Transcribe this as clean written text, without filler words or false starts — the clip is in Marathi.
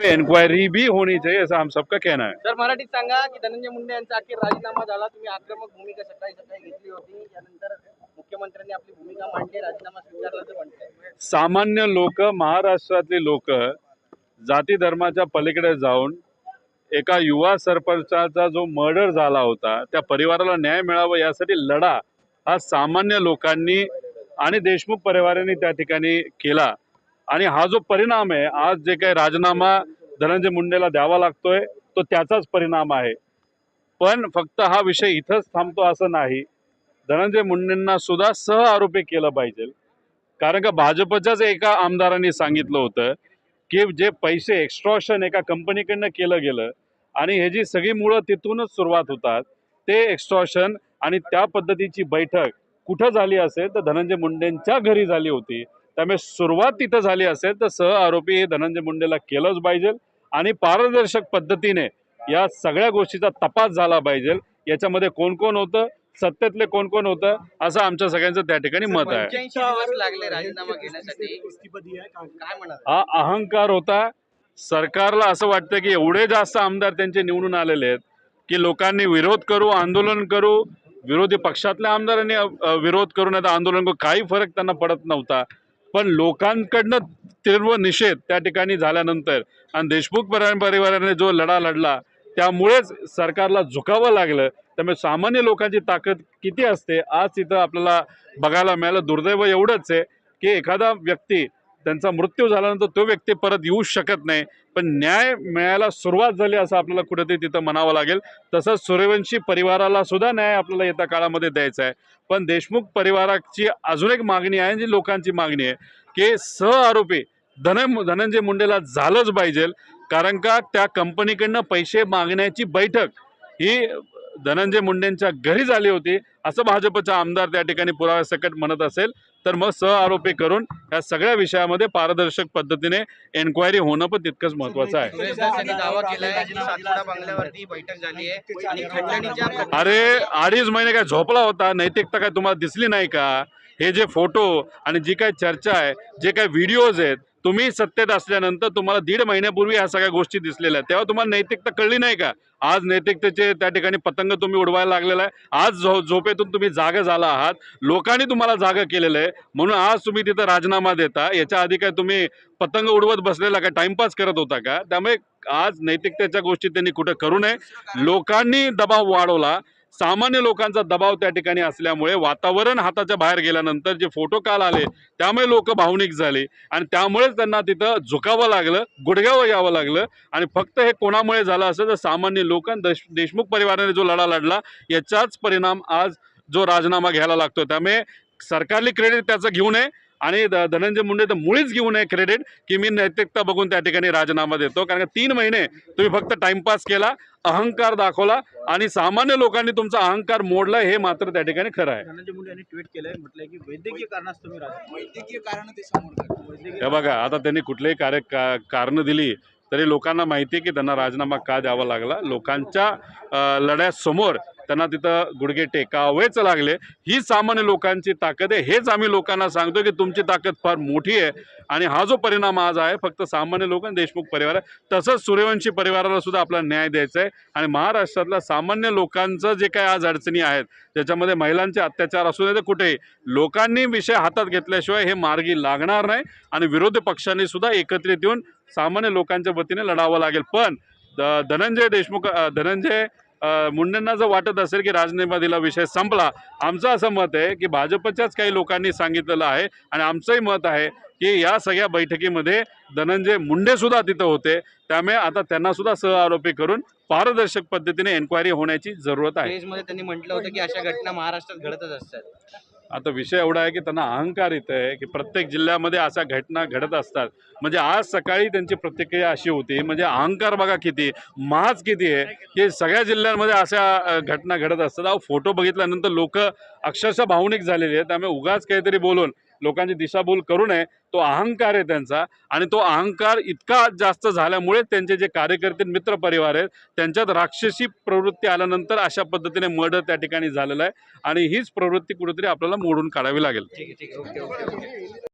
इंक्वायरी भी होनी चाहिए, ऐसा हम सबका कहना है। सर मराठीत सांगा की धनंजय मुंडे यांचा अखेर राजीनामा झाला। तुम्ही आक्रमक भूमिका सकाळी सकाळी घेतली होती, त्यानंतर मुख्यमंत्र्यांनी आपली भूमिका मांडली, राजीनामा स्वीकारल्याचं म्हणताय। सामान्य लोक, महाराष्ट्रातले लोक जाती धर्माच्या पलीकडे जाऊन एका युवा सरपंचाचा जो मर्डर झाला होता त्या परिवाराला न्याय मिळावा यासाठी लढा हा सामान्य लोकांनी आणि देशमुख परिवाराने त्या ठिकाणी केला। आणि हा जो परिणाम आहे, आज जे काही राजीनामा धनंजय मुंडेला द्यावा लागतोय तो त्याचाच परिणाम आहे। पण फक्त हा विषय इथंच थांबतो असं नाही, धनंजय मुंडेंना सुद्धा सह आरोपी केलं पाहिजे। कारण का भाजपच्याच एका आमदारांनी सांगितलं होतं की जे पैसे एक्स्ट्रॉशन एका कंपनीकडनं केलं गेलं आणि हे जी सगळी मुळं तिथूनच सुरुवात होतात, ते एक्स्ट्रॉशन आणि त्या पद्धतीची बैठक कुठं झाली असेल तर धनंजय मुंडेंच्या घरी झाली होती। त्यामुळे सुरुवात तिथं झाली असेल तर सह आरोपी हे धनंजय मुंडेला केलंच पाहिजे आणि पारदर्शक पद्धतीने या सगळ्या गोष्टीचा तपास झाला पाहिजे। याच्यामध्ये कोण कोण होतं, सत्तेतले कोण कोण होतं, असं आमच्या सगळ्यांचं त्या ठिकाणी मत आहे। 85 दिवस लागले राजीनामा घेण्यासाठी, काय म्हणाल? हा अहंकार होता। सरकारला असं वाटतं की एवढे जास्त आमदार त्यांचे निवडून आलेले आहेत की लोकांनी विरोध करू, आंदोलन करू, विरोधी पक्षातल्या आमदारांनी विरोध करू, नाही तर आंदोलन करू, काही फरक त्यांना पडत नव्हता। पण लोकांकडनं तीव्र निषेध त्या ठिकाणी झाल्यानंतर आणि देशमुख परिवाराने जो लढा लढला त्यामुळेच सरकारला झुकावं लागलं। त्यामुळे सामान्य लोकांची ताकद किती असते आज तिथं आपल्याला बघायला मिळालं। दुर्दैव एवढंच आहे की एखादा व्यक्ती त्यांचा मृत्यू झाल्यानंतर तो व्यक्ती परत येऊ शकत नाही, पण न्याय मिळायला सुरुवात झाली असं आपल्याला कुठेतरी तिथं म्हणावं लागेल। तसंच सूर्यवंशी परिवाराला सुद्धा न्याय आपल्याला येत्या काळामध्ये द्यायचा आहे। पण देशमुख परिवाराची अजून एक मागणी आहे, जी लोकांची मागणी आहे की सह आरोपी धनंजय मुंडेला झालंच पाहिजे। कारण का त्या कंपनीकडनं पैसे मागण्याची बैठक ही धनंजय मुंडेंच्या घरी झाली होती असं भाजपचा आमदार त्या ठिकाणी पुराव्यासकट म्हणत असेल तर मग सह आरोपी करून या सगळ्या विषयामध्ये पारदर्शक पद्धतीने एन्क्वायरी होणं पण तितकंच महत्त्वाचं आहे। सुरेश दासांनी दावा केलाय की सातपुडा बंगल्यावरती बैठक झाली आहे आणि खंडणीच्या अरे 2.5 महिने काय झोपला होता? नैतिकता काय तुम्हाला दिसली नाही का? हे जे फोटो आणि जी काय चर्चा आहे, जे काय व्हिडिओज आहेत, तुम्ही सत्तेत असल्यानंतर तुम्हाला 1.5 महिन्यापूर्वी ह्या सगळ्या गोष्टी दिसलेल्या आहेत, तेव्हा तुम्हाला नैतिकता कळली नाही का? आज नैतिकतेचे त्या ठिकाणी पतंग तुम्ही उडवायला लागलेला आहे। आज झोपेतून तुम्ही जागा झाला आहात, लोकांनी तुम्हाला जागा केलेलं आहे, म्हणून आज तुम्ही तिथं राजीनामा देता। याच्या आधी काय तुम्ही पतंग उडवत बसलेला का, टाइमपास करत होता का? त्यामुळे आज नैतिकतेच्या गोष्टी त्यांनी कुठं करू नये। लोकांनी दबाव वाढवला, सामान्य लोकांचा दबाव त्या ठिकाणी असल्यामुळे वातावरण हाताच्या बाहेर गेल्यानंतर जे फोटो काल आले त्यामुळे लोक भावनिक झाले आणि त्यामुळेच त्यांना तिथं झुकावं लागलं, गुडघ्यावर यावं लागलं। आणि फक्त हे कोणामुळे झालं असेल तर सामान्य लोकांना, देशमुख परिवाराने जो लढा लढला याचाच परिणाम आज जो राजीनामा घ्यायला लागतो। त्यामुळे सरकारने क्रेडिट त्याचं घेऊ नये आणि धनंजय मुंडे तर मुळीच घेऊ नये क्रेडिट की मी नैतिकता बघून त्या ठिकाणी राजीनामा देतो। कारण 3 महिने तुम्ही फक्त टाइमपास केला, अहंकार दाखवला आणि सामान्य लोकांनी तुमचा अहंकार मोडला, हे मात्र त्या ठिकाणी खरं आहे। धनंजय मुंडे यांनी ट्विट केलंय, म्हटलंय की वैद्यकीय कारणास्तव मी वैद्यकीय कारण ते समोर हे बघा, आता त्यांनी कुठलेही कारण दिली तरी लोकांना माहिती आहे की त्यांना राजीनामा का द्यावा लागला। लोकांच्या लढ्यासमोर त्यांना तिथं गुडघे टेकावेच लागले। ही सामान्य लोकांची ताकद आहे, हेच आम्ही लोकांना सांगतो की तुमची ताकद फार मोठी आहे। आणि हा जो परिणाम आज आहे फक्त सामान्य लोक आणि देशमुख परिवार आहे, तसंच सूर्यवंशी परिवाराला सुद्धा आपला न्याय द्यायचा आहे। आणि महाराष्ट्रातल्या सामान्य लोकांचं जे काय आज अडचणी आहेत, त्याच्यामध्ये महिलांचे अत्याचार असू दे तर कुठेही लोकांनी विषय हातात घेतल्याशिवाय हे मार्गी लागणार नाही आणि विरोधी पक्षांनी सुद्धा एकत्रित येऊन सामान्य लोकांच्या वतीने लढावं लागेल। पण धनंजय मुंडेंना जर वाटत असेल की राजनीतीमधला विषय संपला, आमचं असं मत आहे की भाजपच्याच काही लोकांनी सांगितलेलं आहे आणि आमचंही मत आहे की या सगळ्या बैठकीमध्ये धनंजय मुंडे सुद्धा तिथं होते। त्यामुळे आता त्यांना सुद्धा सह आरोपी करून पारदर्शक पद्धतीने एन्क्वायरी होण्याची जरूरत आहे। केसमध्ये त्यांनी म्हटलं होतं की अशा घटना महाराष्ट्रात घडतच असतात। आता विषय एवढा आहे की त्यांना अहंकार येत आहे की प्रत्येक जिल्ह्यामध्ये अशा घटना घडत असतात। म्हणजे आज सकाळी त्यांची प्रतिक्रिया अशी होती, म्हणजे अहंकार बघा किती, माज किती आहे की सगळ्या जिल्ह्यांमध्ये अशा घटना घडत असतात। अहो फोटो बघितल्यानंतर लोक अक्षरशः भावनिक झालेले आहेत। त्यामुळे उगाच काहीतरी बोलून लोकांची दिशाभूल करू नये, तो अहंकार आहे त्यांचा आणि तो अहंकार इतका जास्त झाल्यामुळे त्यांचे जे कार्यकर्ते मित्र परिवार आहेत त्यांच्यात राक्षसी प्रवृत्ती आल्यानंतर अशा पद्धतीने मर्डर त्या ठिकाणी झालेला आहे आणि हीच प्रवृत्ती कुठेतरी आपल्याला मोडून काढावी लागेल। ठीक आहे, ओके.